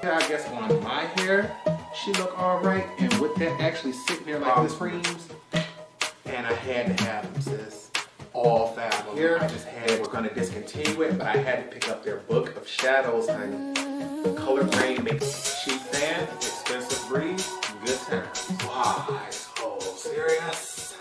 I guess on my hair, she look all right. And with that actually sitting there like this creams, and I had to have them, sis. All 5 of them. Here, I just had, we're gonna discontinue it, but I had to pick up their book of shadows, honey. Color grade makes cheap fan, expensive breeze, good times. Wow, so serious.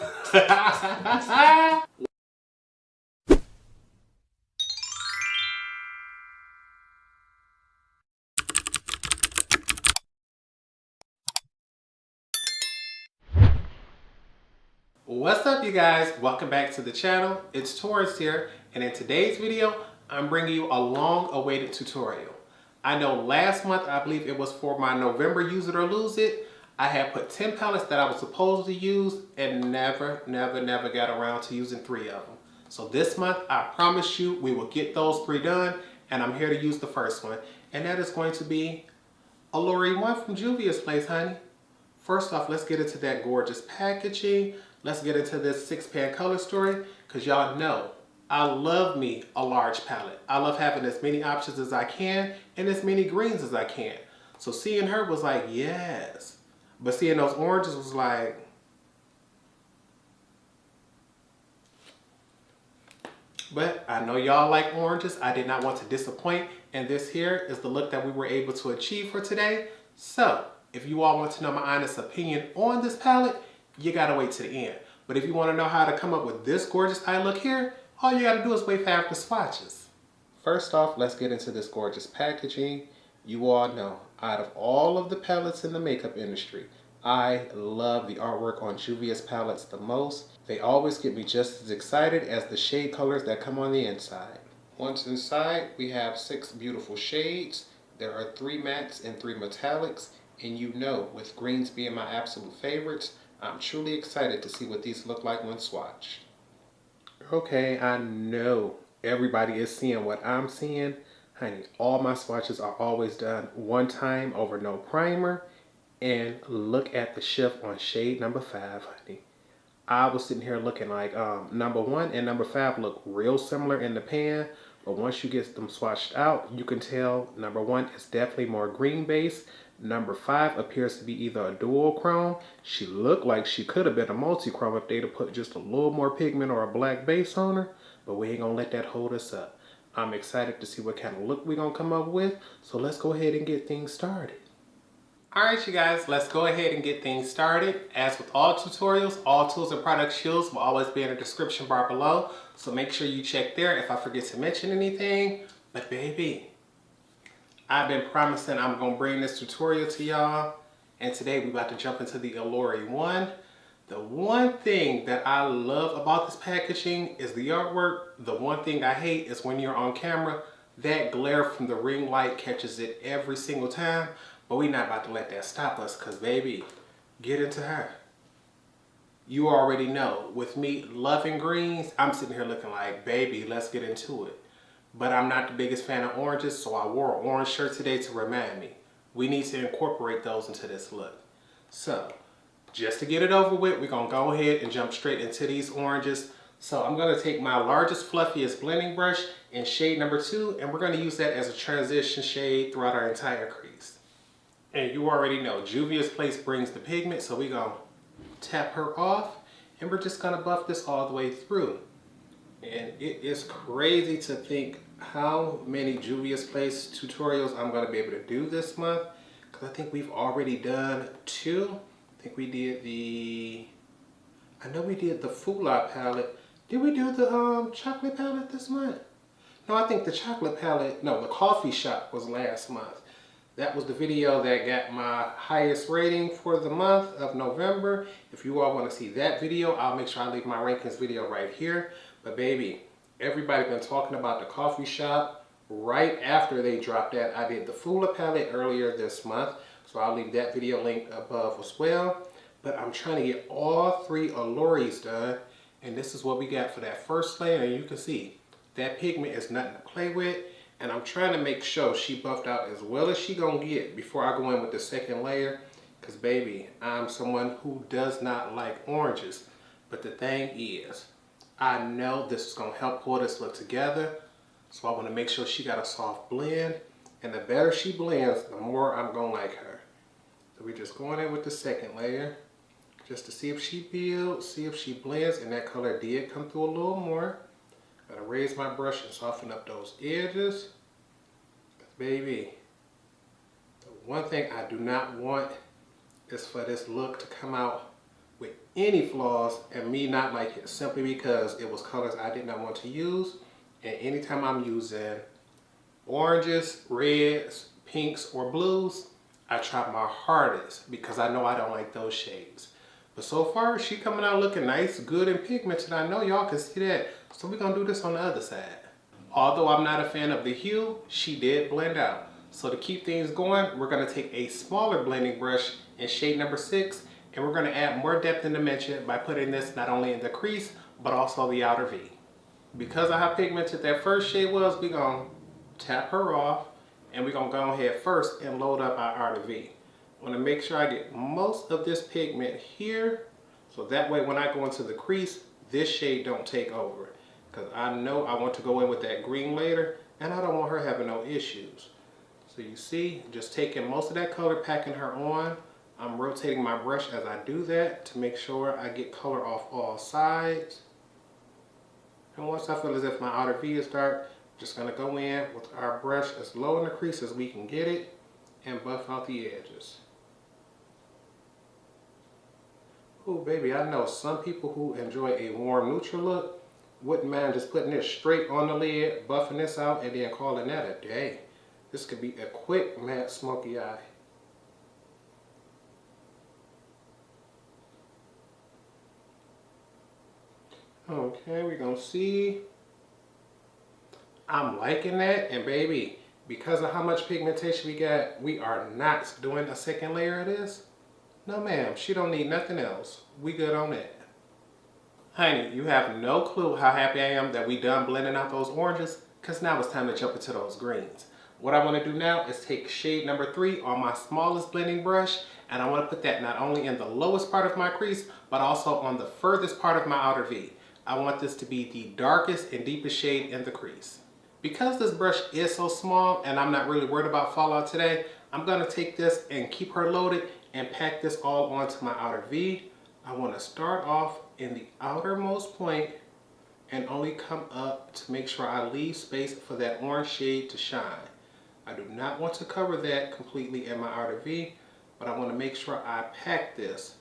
What's up, you guys? Welcome back to the channel. It's Torrence here, and in today's video, I'm bringing you a long-awaited tutorial. I know last month, I believe it was for my November Use It or Lose It, I had put 10 palettes that I was supposed to use and never got around to using 3 of them. So this month, I promise you, we will get those 3 done, and I'm here to use the first one, and that is going to be Olori one from juviasplace, honey. First off, let's get into that gorgeous packaging. Let's get into this 6-pan color story, because y'all know I love me a large palette. I love having as many options as I can and as many greens as I can. So seeing her was like, yes. But seeing those oranges was like, but I know y'all like oranges. I did not want to disappoint, and this here is the look that we were able to achieve for today. So if you all want to know my honest opinion on this palette, you gotta wait to the end. But if you want to know how to come up with this gorgeous eye look here, all you gotta do is wait for after swatches. First off, let's get into this gorgeous packaging. You all know, out of all of the palettes in the makeup industry, I love the artwork on Juvia's palettes the most. They always get me just as excited as the shade colors that come on the inside. Once inside, we have 6 beautiful shades. There are 3 mattes and 3 metallics. And you know, with greens being my absolute favorites, I'm truly excited to see what these look like when swatched. Okay, I know everybody is seeing what I'm seeing. Honey, all my swatches are always done one time over no primer. And look at the shift on shade number 5, honey. I was sitting here looking like number 1 and number 5 look real similar in the pan. But once you get them swatched out, you can tell number 1 is definitely more green based. Number 5 appears to be either a dual chrome. She looked like she could have been a multi-chrome if they'd have put just a little more pigment or a black base on her. But we ain't gonna let that hold us up. I'm excited to see what kind of look we're gonna come up with. So let's go ahead and get things started. Alright, you guys, let's go ahead and get things started. As with all tutorials, all tools and product shields will always be in the description bar below. So make sure you check there if I forget to mention anything. But baby, I've been promising I'm going to bring this tutorial to y'all, and today we're about to jump into the Olori one. The one thing that I love about this packaging is the artwork. The one thing I hate is when you're on camera, that glare from the ring light catches it every single time, but we're not about to let that stop us, because baby, get into her. You already know, with me loving greens, I'm sitting here looking like, baby, let's get into it. But I'm not the biggest fan of oranges, so I wore an orange shirt today to remind me. We need to incorporate those into this look. So, just to get it over with, we're going to go ahead and jump straight into these oranges. So I'm going to take my largest, fluffiest blending brush in shade number 2, and we're going to use that as a transition shade throughout our entire crease. And you already know, juviasplace brings the pigment, so we're going to tap her off, and we're just going to buff this all the way through. And it is crazy to think how many juviasplace tutorials I'm going to be able to do this month, because I think we've already done 2. I think we did I know we did the Fula palette. Did we do the chocolate palette this month? No, I think the chocolate palette, no, the coffee shop was last month. That was the video that got my highest rating for the month of November. If you all want to see that video, I'll make sure I leave my rankings video right here. But baby, everybody been talking about the coffee shop. Right after they dropped that, I did the Fula palette earlier this month. So I'll leave that video linked above as well. But I'm trying to get all 3 Oloris done. And this is what we got for that first layer. And you can see that pigment is nothing to play with. And I'm trying to make sure she buffed out as well as she gonna get before I go in with the second layer. Because baby, I'm someone who does not like oranges. But the thing is, I know this is gonna help pull this look together. So I wanna make sure she got a soft blend. And the better she blends, the more I'm gonna like her. So we're just going in with the second layer, just to see if she builds, see if she blends, and that color did come through a little more. Gotta raise my brush and soften up those edges. Baby, the one thing I do not want is for this look to come out with any flaws and me not like it, simply because it was colors I did not want to use. And anytime I'm using oranges, reds, pinks, or blues, I try my hardest because I know I don't like those shades. But so far, she coming out looking nice, good, and pigmented. I know y'all can see that. So we're gonna do this on the other side. Although I'm not a fan of the hue, she did blend out. So to keep things going, we're gonna take a smaller blending brush in shade number 6, and we're gonna add more depth and dimension by putting this not only in the crease, but also the outer V. Because of how pigmented that first shade was, we're gonna tap her off, and we're gonna go ahead first and load up our outer V. I wanna make sure I get most of this pigment here, so that way when I go into the crease, this shade don't take over. Because I know I want to go in with that green later, and I don't want her having no issues. So you see, just taking most of that color, packing her on. I'm rotating my brush as I do that to make sure I get color off all sides. And once I feel as if my outer V is dark, I'm just gonna go in with our brush as low in the crease as we can get it and buff out the edges. Oh baby, I know some people who enjoy a warm neutral look wouldn't mind just putting this straight on the lid, buffing this out, and then calling that a day. This could be a quick matte smoky eye. Okay, we're gonna see. I'm liking that, and baby, because of how much pigmentation we got, we are not doing a second layer of this. No ma'am, she don't need nothing else. We good on that. Honey, you have no clue how happy I am that we done blending out those oranges, because now it's time to jump into those greens. What I want to do now is take shade number 3 on my smallest blending brush, and I want to put that not only in the lowest part of my crease, but also on the furthest part of my outer V. I want this to be the darkest and deepest shade in the crease. Because this brush is so small and I'm not really worried about fallout today, I'm going to take this and keep her loaded and pack this all onto my outer V. I want to start off in the outermost point and only come up to make sure I leave space for that orange shade to shine. I do not want to cover that completely in my outer V, but I want to make sure I pack this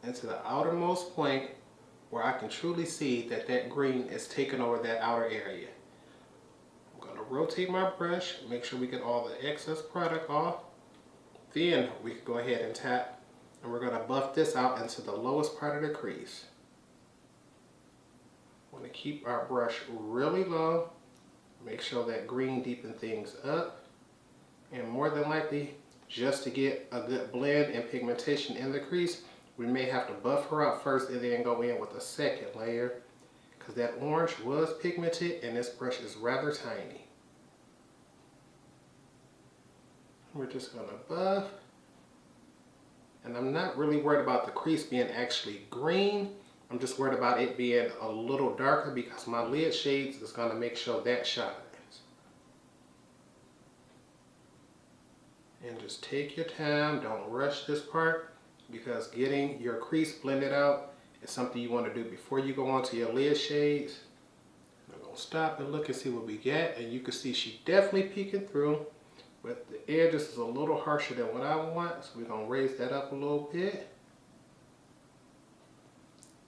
into the outermost point where I can truly see that that green is taking over that outer area. I'm going to rotate my brush, make sure we get all the excess product off. Then we can go ahead and tap, and we're going to buff this out into the lowest part of the crease. Want to keep our brush really low, make sure that green deepen things up, and more than likely, just to get a good blend and pigmentation in the crease, we may have to buff her out first and then go in with a second layer, because that orange was pigmented and this brush is rather tiny. We're just going to buff, and I'm not really worried about the crease being actually green. I'm just worried about it being a little darker because my lid shades is going to make sure that shines. And just take your time, don't rush this part, because getting your crease blended out is something you want to do before you go on to your lid shades. I'm going to stop and look and see what we get, and you can see she definitely peeking through, but the edges is a little harsher than what I want, so we're going to raise that up a little bit.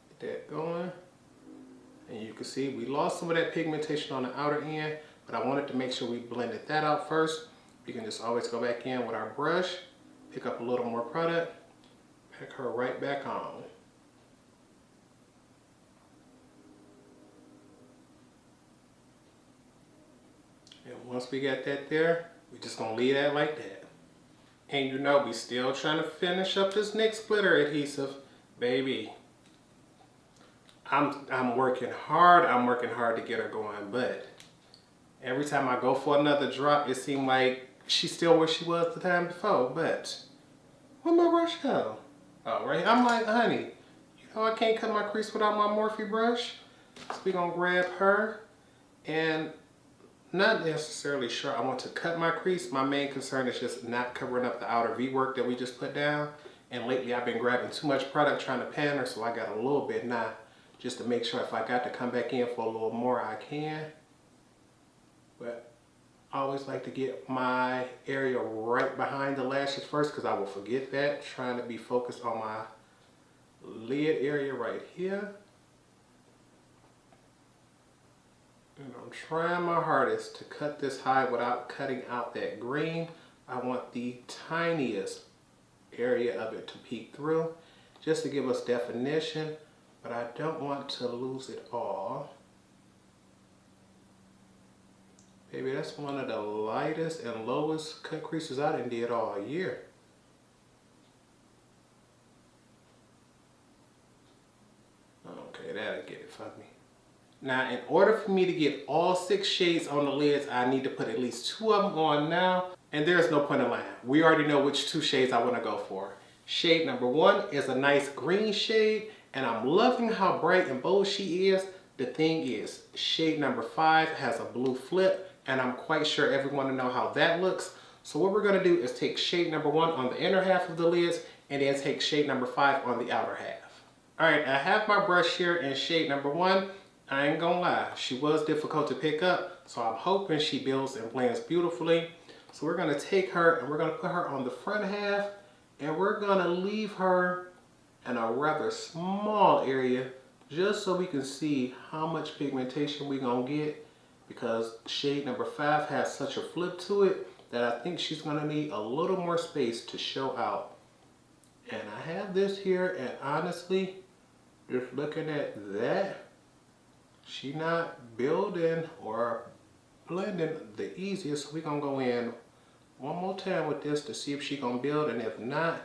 Get that going. And you can see we lost some of that pigmentation on the outer end, but I wanted to make sure we blended that out first. We can just always go back in with our brush, pick up a little more product, pack her right back on. And once we got that there, we're just gonna leave that like that. And you know, we still trying to finish up this next glitter adhesive, baby. I'm working hard to get her going, but every time I go for another drop, it seemed like she's still where she was the time before. But where'd my brush go? Oh, right. I'm like, honey, you know I can't cut my crease without my Morphe brush. So we're gonna grab her and not necessarily sure I want to cut my crease. My main concern is just not covering up the outer V work that we just put down. And lately I've been grabbing too much product trying to pan her, so I got a little bit now just to make sure if I got to come back in for a little more, I can. But I always like to get my area right behind the lashes first because I will forget that, trying to be focused on my lid area right here. And I'm trying my hardest to cut this high without cutting out that green. I want the tiniest area of it to peek through just to give us definition, but I don't want to lose it all. Baby, that's one of the lightest and lowest cut creases I done did all year. Okay, that'll get it for me. Now, in order for me to get all 6 shades on the lids, I need to put at least 2 of them on now. And there's no point in lying. We already know which 2 shades I want to go for. Shade number 1 is a nice green shade, and I'm loving how bright and bold she is. The thing is, shade number 5 has a blue flip, and I'm quite sure everyone will know how that looks. So what we're going to do is take shade number 1 on the inner half of the lids, and then take shade number 5 on the outer half. Alright, I have my brush here in shade number 1. I ain't gonna lie, she was difficult to pick up, so I'm hoping she builds and blends beautifully. So we're gonna take her and we're gonna put her on the front half, and we're gonna leave her in a rather small area just so we can see how much pigmentation we're gonna get, because shade number 5 has such a flip to it that I think she's gonna need a little more space to show out. And I have this here, and honestly, just looking at that, she not building or blending the easiest. So we're gonna go in one more time with this to see if she gonna build, and if not,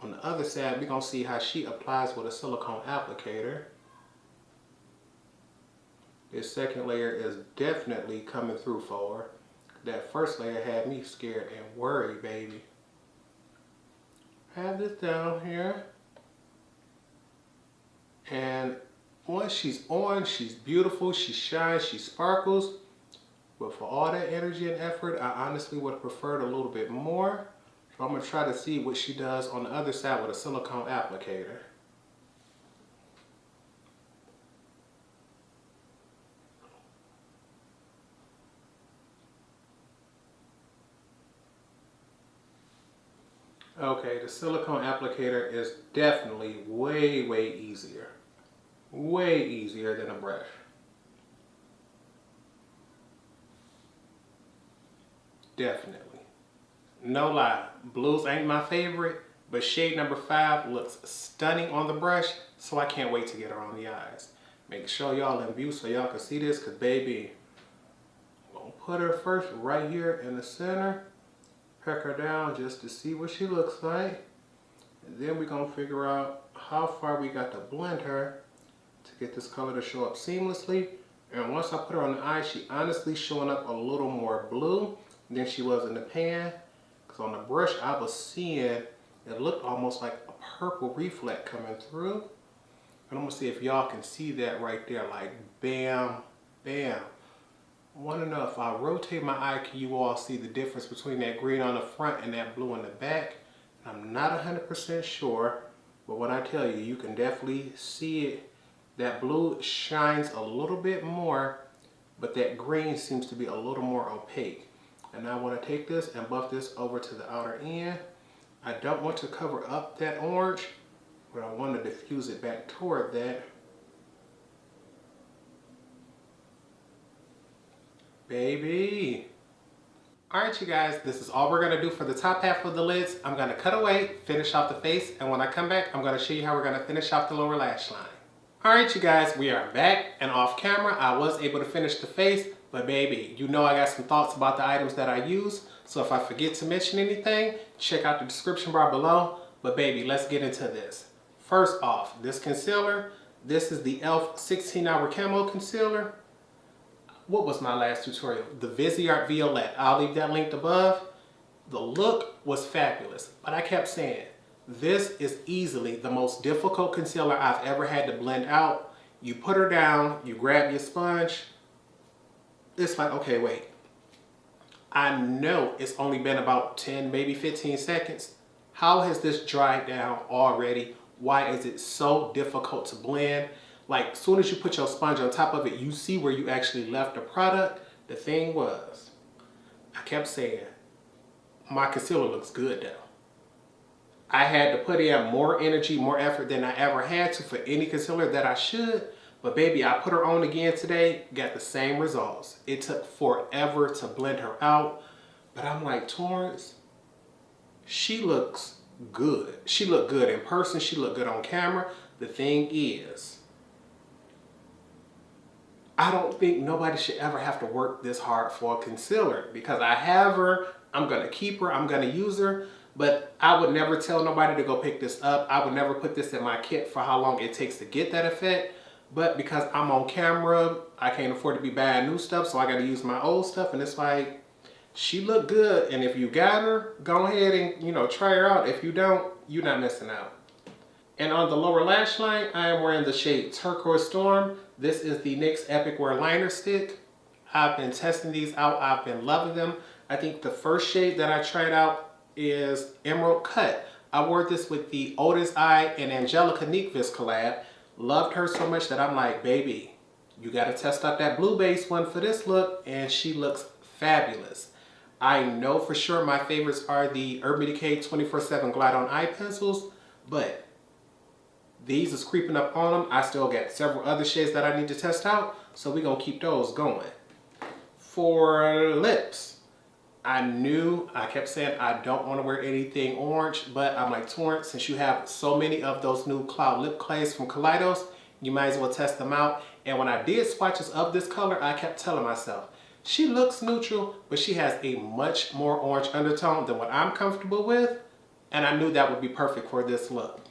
on the other side we're gonna see how she applies with a silicone applicator. This second layer is definitely coming through for her. That first layer had me scared and worried, baby. Have this down here, and once she's on, she's beautiful, she shines, she sparkles. But for all that energy and effort, I honestly would have preferred a little bit more. So I'm going to try to see what she does on the other side with a silicone applicator. Okay, the silicone applicator is definitely way, way easier. Way easier than a brush. Definitely. No lie, blues ain't my favorite, but shade number 5 looks stunning on the brush, so I can't wait to get her on the eyes. Make sure y'all in view so y'all can see this, because baby, I'm gonna put her first right here in the center, peck her down just to see what she looks like, and then we're gonna figure out how far we got to blend her to get this color to show up seamlessly. And once I put her on the eye, she honestly showing up a little more blue than she was in the pan. Because on the brush I was seeing, it looked almost like a purple reflect coming through. And I'm gonna see if y'all can see that right there, like bam, bam. I wanna know if I rotate my eye, can you all see the difference between that green on the front and that blue in the back? And I'm not 100% sure, but when I tell you, you can definitely see it. That blue shines a little bit more, but that green seems to be a little more opaque. And I want to take this and buff this over to the outer end. I don't want to cover up that orange, but I want to diffuse it back toward that. Baby. Alright you guys, this is all we're going to do for the top half of the lids. I'm going to cut away, finish off the face, and when I come back, I'm going to show you how we're going to finish off the lower lash line. Alright you guys, we are back, and off camera I was able to finish the face, but baby, you know I got some thoughts about the items that I use, so if I forget to mention anything, check out the description bar below. But baby, let's get into this. First off, this concealer, this is the e.l.f. 16-Hour Camo Concealer. What was my last tutorial? The Viseart Violette. I'll leave that linked above. The look was fabulous, but I kept saying, this is easily the most difficult concealer I've ever had to blend out. You put her down, you grab your sponge. It's like, okay, wait, I know it's only been about 10, maybe 15 seconds. How has this dried down already? Why is it so difficult to blend? Like, as soon as you put your sponge on top of it, you see where you actually left the product. The thing was, I kept saying, my concealer looks good though. I had to put in more energy, more effort than I ever had to for any concealer that I should. But baby, I put her on again today, got the same results. It took forever to blend her out. But I'm like, Torrence, she looks good. She looked good in person. She looked good on camera. The thing is, I don't think nobody should ever have to work this hard for a concealer because I have her. I'm going to keep her. I'm going to use her. But I would never tell nobody to go pick this up. I would never put this in my kit for how long it takes to get that effect. But because I'm on camera, I can't afford to be buying new stuff, so I got to use my old stuff. And it's like, she looked good. And if you got her, go ahead and, you know, try her out. If you don't, you're not missing out. And on the lower lash line, I am wearing the shade Turquoise Storm. This is the NYX Epic Wear Liner Stick. I've been testing these out. I've been loving them. I think the first shade that I tried out is Emerald Cut. I wore this with the Otis Eye and Angelica Nyquist collab. Loved her so much that I'm like, baby, you got to test out that blue base one for this look, and she looks fabulous. I know for sure my favorites are the Urban Decay 24/7 Glide On Eye Pencils, but these is creeping up on them. I still got several other shades that I need to test out, so we're going to keep those going. For lips, I kept saying I don't want to wear anything orange, but I'm like, Torrence, since you have so many of those new Cloud Lip Clays from Kaleidos, you might as well test them out. And when I did swatches of this color, I kept telling myself, she looks neutral, but she has a much more orange undertone than what I'm comfortable with. And I knew that would be perfect for this look.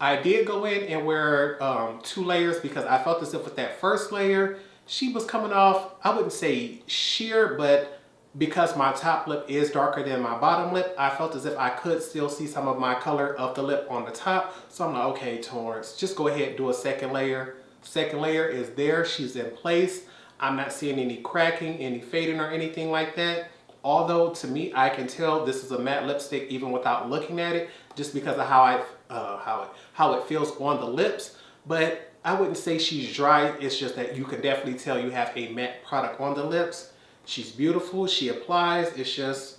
I did go in and wear 2 layers because I felt as if with that first layer, she was coming off, I wouldn't say sheer, but because my top lip is darker than my bottom lip, I felt as if I could still see some of my color of the lip on the top. So I'm like, okay, Torrence, just go ahead and do a second layer. Second layer is there, she's in place. I'm not seeing any cracking, any fading or anything like that. Although to me, I can tell this is a matte lipstick even without looking at it, just because of how it feels on the lips. But I wouldn't say she's dry. It's just that you can definitely tell you have a matte product on the lips. She's beautiful. She applies. It's just,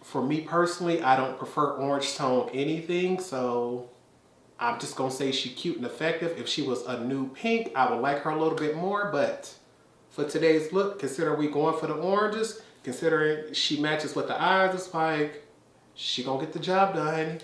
for me personally, I don't prefer orange tone anything. So I'm just going to say she's cute and effective. If she was a nude pink, I would like her a little bit more. But for today's look, considering we going for the oranges, considering she matches with the eyes, it's like, she gonna get the job done, honey.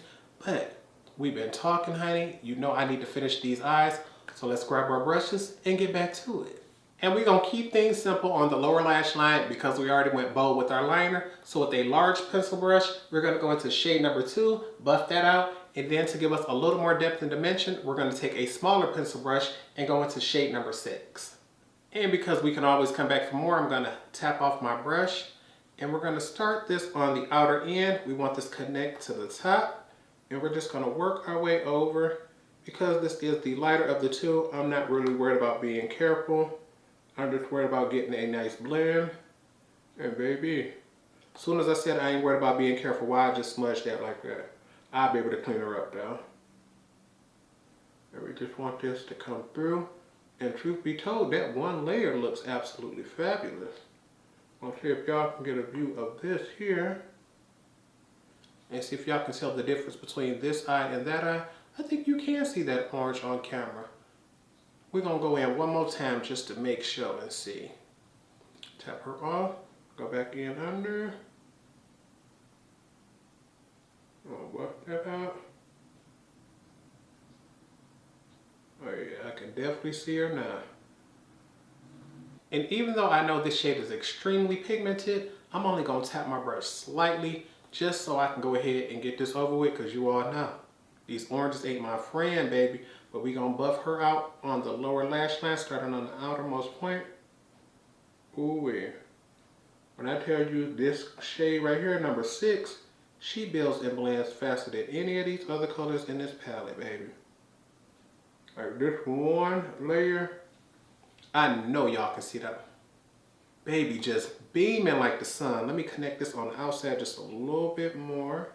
But we've been talking, honey. You know I need to finish these eyes. So let's grab our brushes and get back to it. And we're gonna keep things simple on the lower lash line because we already went bold with our liner. So with a large pencil brush, we're gonna go into shade number 2, buff that out. And then to give us a little more depth and dimension, we're gonna take a smaller pencil brush and go into shade number 6. And because we can always come back for more, I'm gonna tap off my brush. And we're gonna start this on the outer end. We want this connect to the top. And we're just gonna work our way over. Because this is the lighter of the two, I'm not really worried about being careful. I'm just worried about getting a nice blend. And baby, as soon as I said I ain't worried about being careful, why I just smudged that like that? I'll be able to clean her up though. And we just want this to come through. And truth be told, that one layer looks absolutely fabulous. I'll see if y'all can get a view of this here. And see if y'all can tell the difference between this eye and that eye. I think you can see that orange on camera. We're gonna go in one more time just to make sure and see. Tap her off, go back in under. I'll work that out. Oh yeah, I can definitely see her now. And even though I know this shade is extremely pigmented, I'm only gonna tap my brush slightly just so I can go ahead and get this over with, because you all know these oranges ain't my friend, baby. But we gonna buff her out on the lower lash line, starting on the outermost point. Ooh-wee. When I tell you this shade right here, number 6, she builds and blends faster than any of these other colors in this palette, baby. Like this one layer, I know y'all can see that. Baby, just beaming like the sun. Let me connect this on the outside just a little bit more.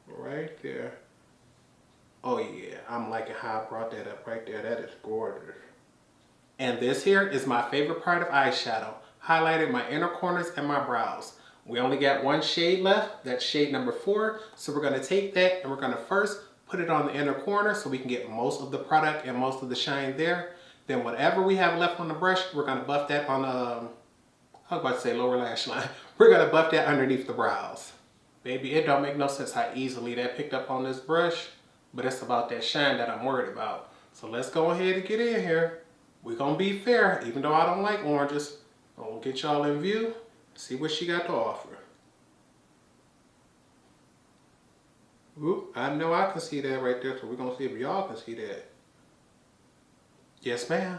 Right there. Oh yeah, I'm liking how I brought that up right there. That is gorgeous. And this here is my favorite part of eyeshadow. Highlighting my inner corners and my brows. We only got one shade left. That's shade number 4. So we're going to take that and we're going to first put it on the inner corner so we can get most of the product and most of the shine there. Then whatever we have left on the brush, we're going to buff that on the, I was about to say lower lash line. We're going to buff that underneath the brows. Baby, it don't make no sense how easily that picked up on this brush, but it's about that shine that I'm worried about. So let's go ahead and get in here. We're going to be fair, even though I don't like oranges. I'll get y'all in view, see what she got to offer. Oop, I know I can see that right there, so we're going to see if y'all can see that. Yes, ma'am.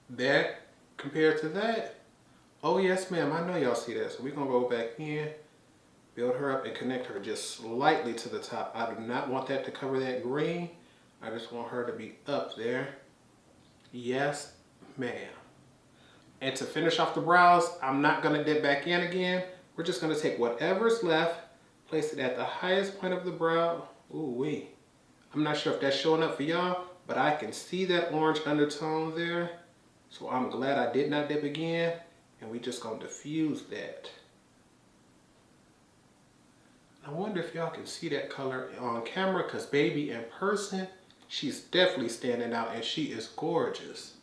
That compared to that? Oh, yes, ma'am. I know y'all see that. So we're going to go back in, build her up, and connect her just slightly to the top. I do not want that to cover that green. I just want her to be up there. Yes, ma'am. And to finish off the brows, I'm not going to dip back in again. We're just going to take whatever's left, place it at the highest point of the brow. Ooh wee. I'm not sure if that's showing up for y'all, but I can see that orange undertone there. So I'm glad I did not dip again. And we just going to diffuse that. I wonder if y'all can see that color on camera, because baby, in person, she's definitely standing out and she is gorgeous.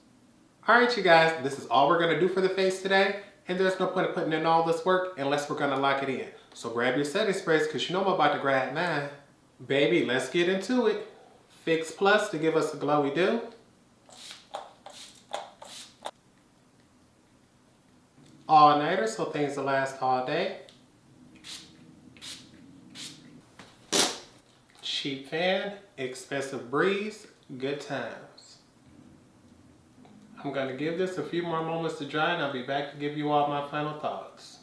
Alright you guys, this is all we're going to do for the face today. And there's no point in putting in all this work unless we're going to lock it in. So grab your setting sprays because you know I'm about to grab mine. Baby, let's get into it. Fix Plus to give us the glow we do. All-nighter so things will last all day. Cheap fan, expensive breeze, good times. I'm going to give this a few more moments to dry and I'll be back to give you all my final thoughts.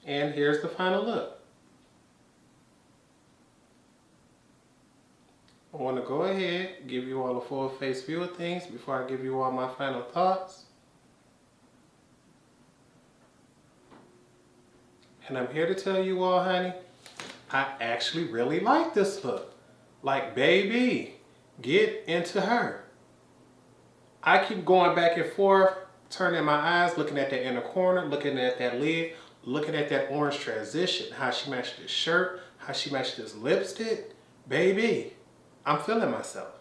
And here's the final look. I want to go ahead, give you all a full face view of things before I give you all my final thoughts. And I'm here to tell you all, honey, I actually really like this look. Like, baby, get into her. I keep going back and forth, turning my eyes, looking at that inner corner, looking at that lid, looking at that orange transition, how she matched this shirt, how she matched this lipstick. Baby, I'm feeling myself.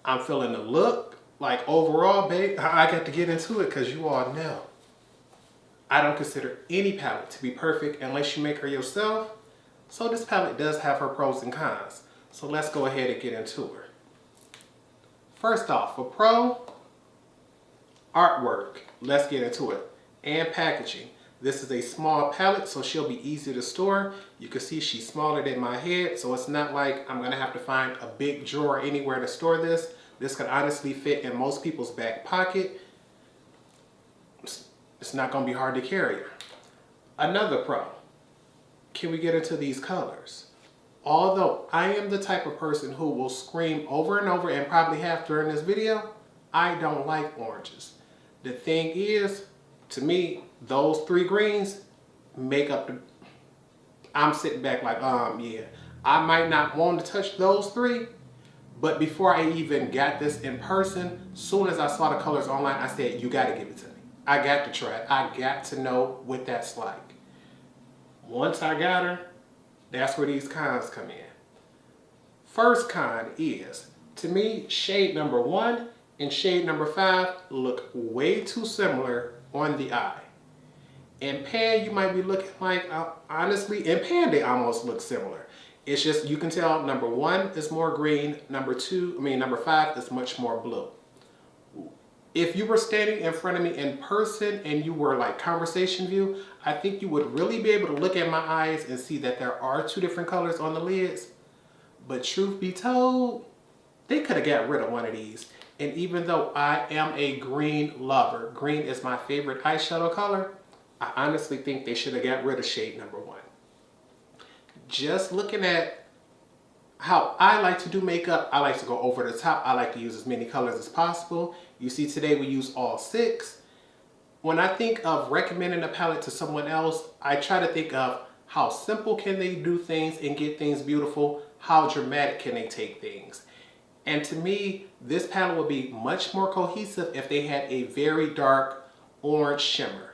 I'm feeling the look. Like overall, babe, I got to get into it because you all know. I don't consider any palette to be perfect unless you make her yourself. So this palette does have her pros and cons. So let's go ahead and get into her. First off, for pro, artwork. Let's get into it. And packaging. This is a small palette, so she'll be easy to store. You can see she's smaller than my head, so it's not like I'm gonna have to find a big drawer anywhere to store this. This could honestly fit in most people's back pocket. It's not gonna be hard to carry her. Another pro. Can we get into these colors? Although I am the type of person who will scream over and over and probably have during this video, I don't like oranges. The thing is, to me, those 3 greens make up the... I'm sitting back like, yeah. I might not want to touch those 3, but before I even got this in person, soon as I saw the colors online, I said, you gotta give it to me. I got to try it. I got to know what that's like. Once I got her, that's where these cons come in. First con is, to me, shade number 1 and shade number 5 look way too similar on the eye. In pan, you might be looking like, honestly, in pan they almost look similar. It's just, you can tell number 1 is more green, number 5 is much more blue. If you were standing in front of me in person and you were like conversation view, I think you would really be able to look at my eyes and see that there are 2 different colors on the lids. But truth be told, they could have got rid of one of these. And even though I am a green lover, green is my favorite eyeshadow color, I honestly think they should have got rid of shade number 1. Just looking at how I like to do makeup, I like to go over the top. I like to use as many colors as possible. You see today we use all 6. When I think of recommending a palette to someone else, I try to think of how simple can they do things and get things beautiful, how dramatic can they take things. And to me, this palette would be much more cohesive if they had a very dark orange shimmer.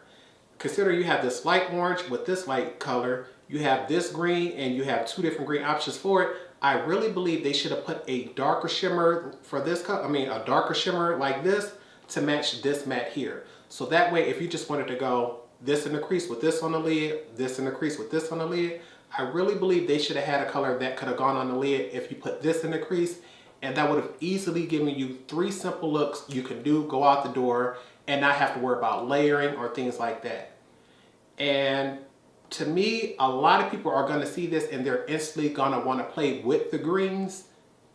Consider you have this light orange with this light color, you have this green, and you have 2 different green options for it. I really believe they should have put a darker shimmer for this color, a darker shimmer like this to match this matte here. So that way, if you just wanted to go this in the crease with this on the lid, this in the crease with this on the lid, I really believe they should have had a color that could have gone on the lid if you put this in the crease, and that would have easily given you 3 simple looks you can do, go out the door, and not have to worry about layering or things like that. And to me, a lot of people are going to see this and they're instantly going to want to play with the greens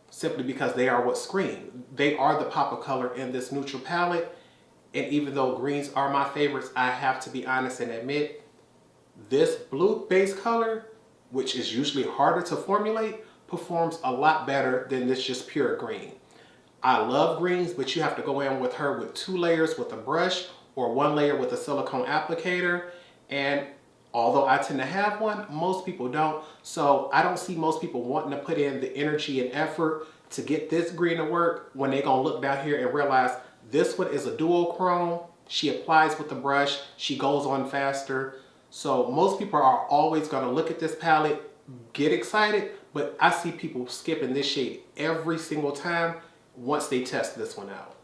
simply because they are what scream. They are the pop of color in this neutral palette. And even though greens are my favorites, I have to be honest and admit, this blue base color, which is usually harder to formulate, performs a lot better than this just pure green. I love greens, but you have to go in with her with 2 layers with a brush or 1 layer with a silicone applicator. And although I tend to have one, most people don't. So I don't see most people wanting to put in the energy and effort to get this green to work when they're gonna look down here and realize this one is a dual chrome. She applies with the brush, she goes on faster. So most people are always gonna look at this palette, get excited, but I see people skipping this shade every single time once they test this one out.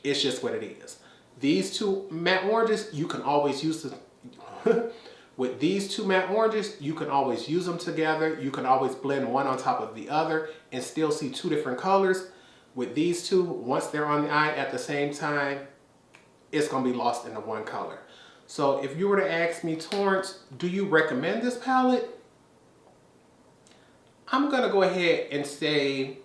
It's just what it is. These 2 matte oranges, you can always use them. With these 2 matte oranges, you can always use them together. You can always blend one on top of the other and still see 2 different colors. With these 2, once they're on the eye at the same time, it's gonna be lost into one color. So if you were to ask me, Torrence, do you recommend this palette? I'm gonna go ahead and say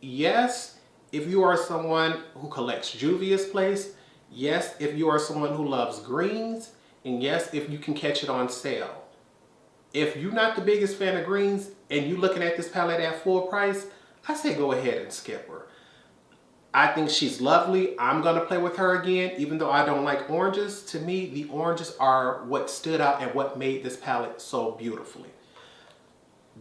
yes, if you are someone who collects Juvia's Place. Yes, if you are someone who loves greens. And yes, if you can catch it on sale. If you're not the biggest fan of greens and you're looking at this palette at full price, I say go ahead and skip her. I think she's lovely. I'm gonna play with her again, even though I don't like oranges. To me, the oranges are what stood out and what made this palette so beautifully.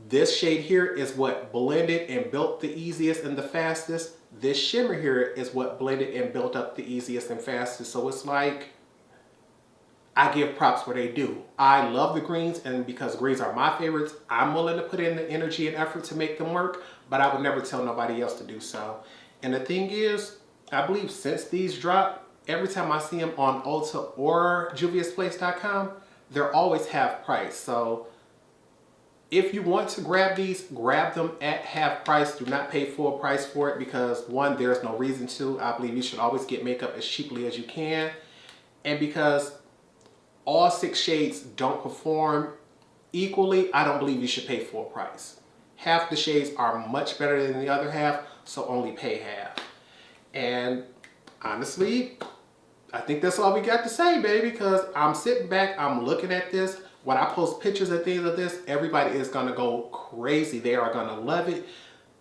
This shade here is what blended and built the easiest and the fastest. This shimmer here is what blended and built up the easiest and fastest. So it's like, I give props where they do. I love the greens, and because greens are my favorites, I'm willing to put in the energy and effort to make them work, but I would never tell nobody else to do so. And the thing is, I believe since these dropped, every time I see them on Ulta or juviasplace.com, they're always half price. So if you want to grab these, grab them at half price. Do not pay full price for it because 1, there's no reason to. I believe you should always get makeup as cheaply as you can. And because all 6 shades don't perform equally, I don't believe you should pay full price. Half the shades are much better than the other half, so only pay half. And honestly, I think that's all we got to say, baby, because I'm sitting back, I'm looking at this. When I post pictures and things of this, everybody is gonna go crazy. They are gonna love it,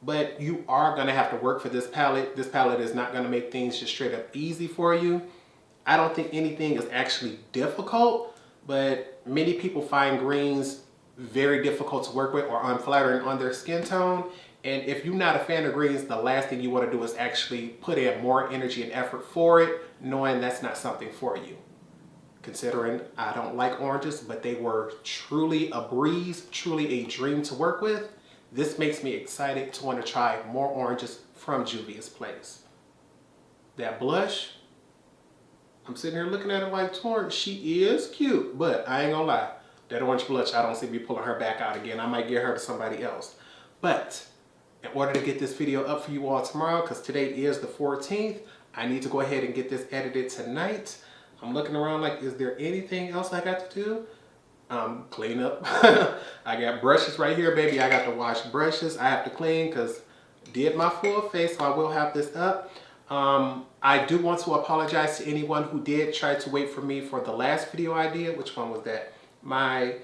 but you are gonna have to work for this palette. This palette is not gonna make things just straight up easy for you. I don't think anything is actually difficult, but many people find greens very difficult to work with or unflattering on their skin tone. And if you're not a fan of greens, the last thing you want to do is actually put in more energy and effort for it, knowing that's not something for you. Considering I don't like oranges, but they were truly a breeze, truly a dream to work with, this makes me excited to want to try more oranges from Juvia's Place. That blush, I'm sitting here looking at it like, Torrence, she is cute, but I ain't gonna lie, that orange blush, I don't see me pulling her back out again. I might get her to somebody else. But in order to get this video up for you all tomorrow, because today is the 14th, I need to go ahead and get this edited tonight. I'm looking around like, is there anything else I got to do? Clean up. I got brushes right here, baby. I got to wash brushes. I have to clean because did my full face, so I will have this up. I do want to apologize to anyone who did try to wait for me for the last video I did. Which one was that? My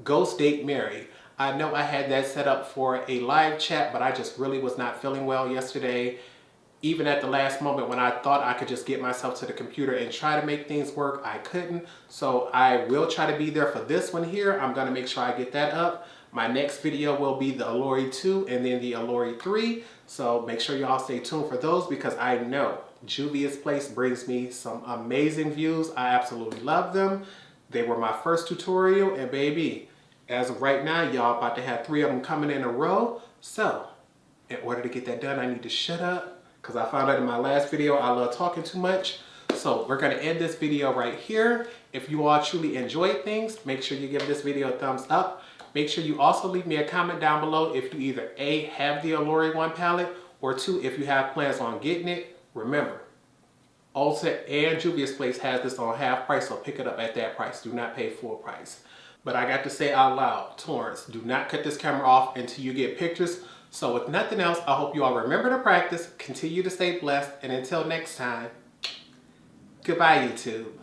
Ghost Date Mary. I know I had that set up for a live chat, but I just really was not feeling well yesterday. Even at the last moment when I thought I could just get myself to the computer and try to make things work, I couldn't. So I will try to be there for this one here. I'm gonna make sure I get that up. My next video will be the Olori 2 and then the Olori 3. So make sure y'all stay tuned for those because I know Juvia's Place brings me some amazing views. I absolutely love them. They were my first tutorial and baby, as of right now, y'all about to have 3 of them coming in a row. So in order to get that done, I need to shut up because I found out in my last video I love talking too much. So we're gonna end this video right here. If you all truly enjoyed things, make sure you give this video a thumbs up. Make sure you also leave me a comment down below if you either A, have the Olori 1 palette, or 2, if you have plans on getting it. Remember, Ulta and Juvia's Place has this on half price, so pick it up at that price. Do not pay full price. But I got to say out loud, Torrence, do not cut this camera off until you get pictures. So with nothing else, I hope you all remember to practice, continue to stay blessed, and until next time, goodbye YouTube.